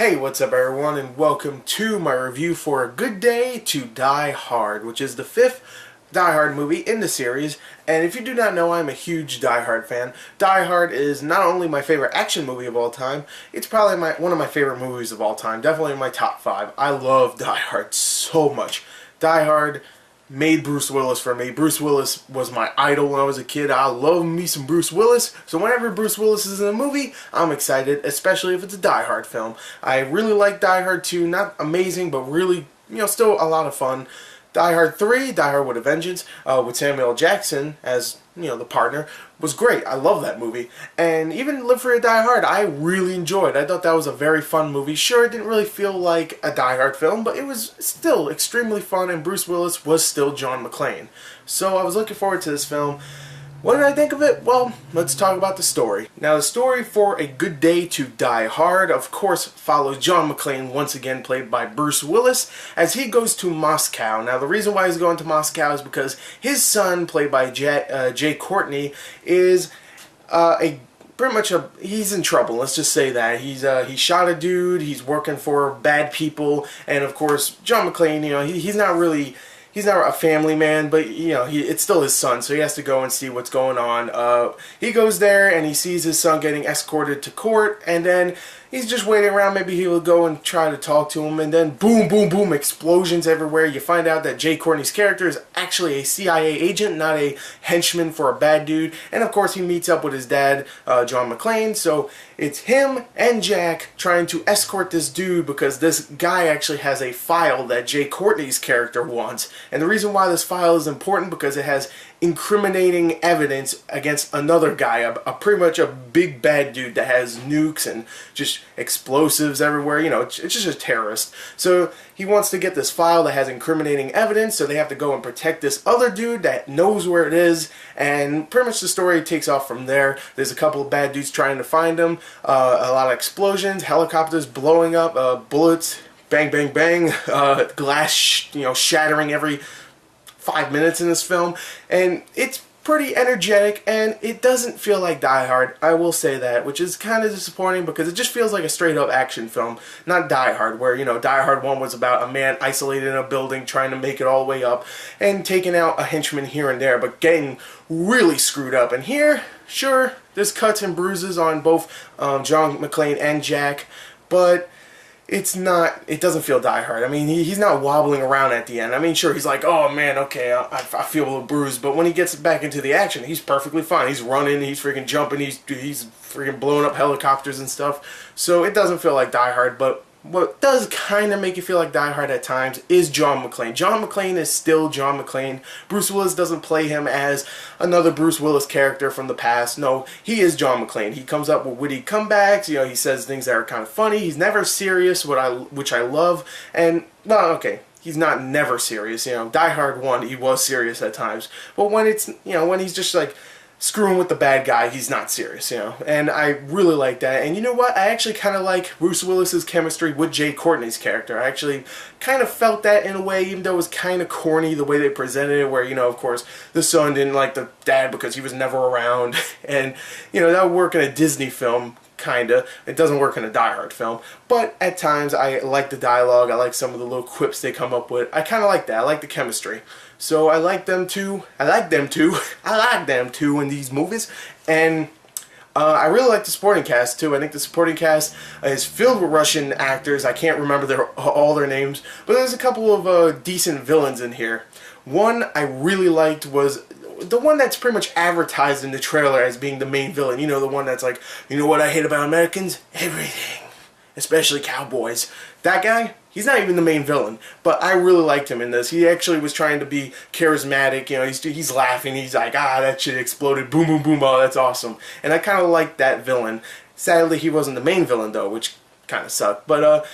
Hey, what's up everyone, and welcome to my review for A Good Day to Die Hard, which is the fifth Die Hard movie in the series. And if you do not know, I'm a huge Die Hard fan. Die Hard is not only my favorite action movie of all time, it's probably one of my favorite movies of all time, definitely in my top 5. I love Die Hard so much. Die Hard made Bruce Willis for me. Bruce Willis was my idol when I was a kid. I love me some Bruce Willis. So whenever Bruce Willis is in a movie, I'm excited, especially if it's a Die Hard film. I really like Die Hard 2. Not amazing, but really, still a lot of fun. Die Hard 3, Die Hard with a Vengeance, with Samuel L. Jackson as, the partner, was great. I love that movie. And even Live Free or Die Hard, I really enjoyed. I thought that was a very fun movie. Sure, it didn't really feel like a Die Hard film, but it was still extremely fun, and Bruce Willis was still John McClane. So I was looking forward to this film. What did I think of it? Well, let's talk about the story. Now, the story for A Good Day to Die Hard, of course, follows John McClane, once again played by Bruce Willis, as he goes to Moscow. Now, the reason why he's going to Moscow is because his son, played by Jai Courtney, is he's in trouble. Let's just say that he shot a dude. He's working for bad people, and of course, John McClane, he's not really. He's not a family man, but, it's still his son, so he has to go and see what's going on. He goes there, and he sees his son getting escorted to court, and then he's just waiting around. Maybe he will go and try to talk to him, and then boom, boom, boom, explosions everywhere. You find out that Jai Courtney's character is actually a CIA agent, not a henchman for a bad dude. And, of course, he meets up with his dad, John McClane, so it's him and Jack trying to escort this dude because this guy actually has a file that Jai Courtney's character wants. And the reason why this file is important because it has incriminating evidence against another guy, pretty much a big bad dude that has nukes and just explosives everywhere. It's just a terrorist. So he wants to get this file that has incriminating evidence, so they have to go and protect this other dude that knows where it is, and pretty much the story takes off from there. There's a couple of bad dudes trying to find him, a lot of explosions, helicopters blowing up, bullets, bang, bang, bang, glass, shattering every 5 minutes in this film, and it's pretty energetic, and it doesn't feel like Die Hard, I will say that, which is kind of disappointing because it just feels like a straight up action film, not Die Hard, where, Die Hard 1 was about a man isolated in a building trying to make it all the way up and taking out a henchman here and there, but getting really screwed up. And here, sure, there's cuts and bruises on both John McClane and Jack, but it doesn't feel Die Hard. I mean, he's not wobbling around at the end. I mean, sure, he's like, oh man, okay, I feel a little bruised, but when he gets back into the action, he's perfectly fine. He's running, he's freaking jumping, he's freaking blowing up helicopters and stuff. So it doesn't feel like Die Hard, but what does kind of make you feel like Die Hard at times is John McClane. John McClane is still John McClane. Bruce Willis doesn't play him as another Bruce Willis character from the past. No, he is John McClane. He comes up with witty comebacks. He says things that are kind of funny. He's never serious, which I love. And, no, okay, he's not never serious. Die Hard 1, he was serious at times. But when when he's just like screwing with the bad guy, he's not serious, and I really like that. And you know what? I actually kind of like Bruce Willis's chemistry with Jai Courtney's character. I actually kind of felt that in a way, even though it was kind of corny the way they presented it, where, of course, the son didn't like the dad because he was never around, and, that would work in a Disney film, kinda. It doesn't work in a Die Hard film, but at times I like the dialogue, I like some of the little quips they come up with. I kind of like that. I like the chemistry. So I like them too. I like them too in these movies. And I really like the supporting cast too. I think the supporting cast is filled with Russian actors. I can't remember all their names, but there's a couple of decent villains in here. One I really liked was the one that's pretty much advertised in the trailer as being the main villain. The one that's like, what I hate about Americans? Everything. Especially cowboys. That guy, he's not even the main villain, but I really liked him in this. He actually was trying to be charismatic, he's laughing, he's like, that shit exploded, boom, boom, boom, oh, that's awesome. And I kind of liked that villain. Sadly, he wasn't the main villain, though, which kind of sucked. But,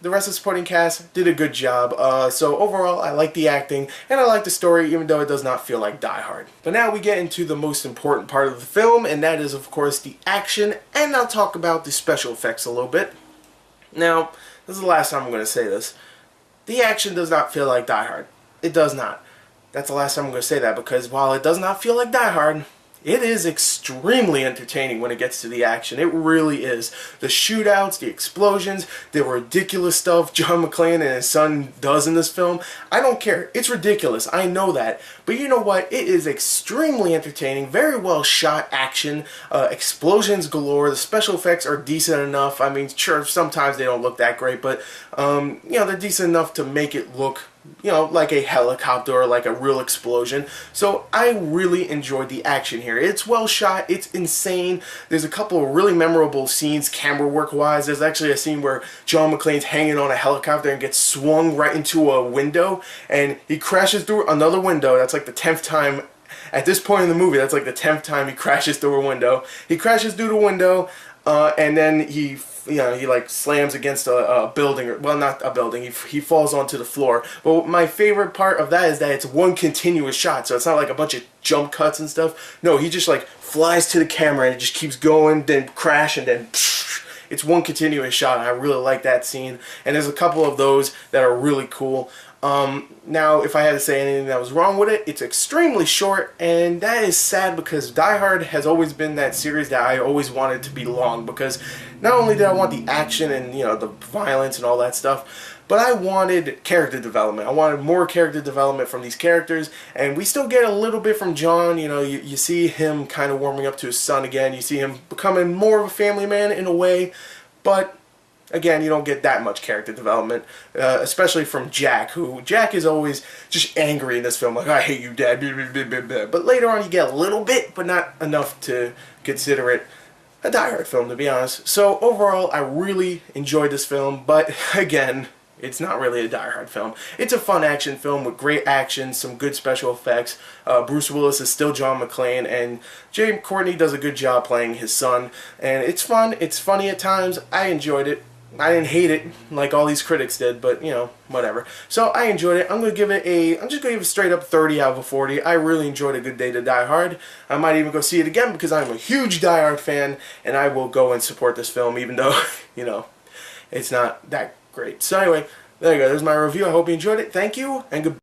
the rest of the supporting cast did a good job. So overall, I like the acting, and I like the story, even though it does not feel like Die Hard. But now we get into the most important part of the film, and that is, of course, the action, and I'll talk about the special effects a little bit. Now, this is the last time I'm going to say this. The action does not feel like Die Hard. It does not. That's the last time I'm going to say that, because while it does not feel like Die Hard, It is extremely entertaining when it gets to the action. It really is. The shootouts, the explosions, the ridiculous stuff John McClane and his son does in this film. I don't care. It's ridiculous. I know that. But you know what? It is extremely entertaining. Very well shot action. Explosions galore. The special effects are decent enough. I mean, sure, sometimes they don't look that great, but you know, they're decent enough to make it look, you know, like a helicopter or like a real explosion. So I really enjoyed the action here. It's well shot. It's insane. There's a couple of really memorable scenes camera work wise. There's actually a scene where John McClane's hanging on a helicopter and gets swung right into a window, and he crashes through another window. That's like the 10th time at this point in the movie. That's like the 10th time he crashes through a window. He crashes through the window, and then he like slams against a building, or, well, not a building, he falls onto the floor. But my favorite part of that is that it's one continuous shot, so it's not like a bunch of jump cuts and stuff. No, he just like flies to the camera and it just keeps going, then crash, and then it's one continuous shot. I really like that scene, and there's a couple of those that are really cool. Now, if I had to say anything that was wrong with it, it's extremely short, and that is sad because Die Hard has always been that series that I always wanted to be long, because not only did I want the action and, you know, the violence and all that stuff, but I wanted character development. I wanted more character development from these characters, and we still get a little bit from John. You know, you see him kind of warming up to his son again. You see him becoming more of a family man in a way, but again, you don't get that much character development, especially from Jack, who Jack is always just angry in this film, like, I hate you, Dad, blah, blah, blah, blah. But later on you get a little bit, but not enough to consider it a Die Hard film, to be honest. So overall, I really enjoyed this film, but again, it's not really a Die Hard film. It's a fun action film with great action, some good special effects. Bruce Willis is still John McClane, and Jai Courtney does a good job playing his son. And it's fun, it's funny at times. I enjoyed it. I didn't hate it like all these critics did, but you know, whatever. So I enjoyed it. I'm just gonna give it straight up 30 out of a 40. I really enjoyed A Good Day to Die Hard. I might even go see it again because I'm a huge Die Hard fan, and I will go and support this film even though, you know, it's not that great. So anyway, there you go. There's my review. I hope you enjoyed it. Thank you, and goodbye.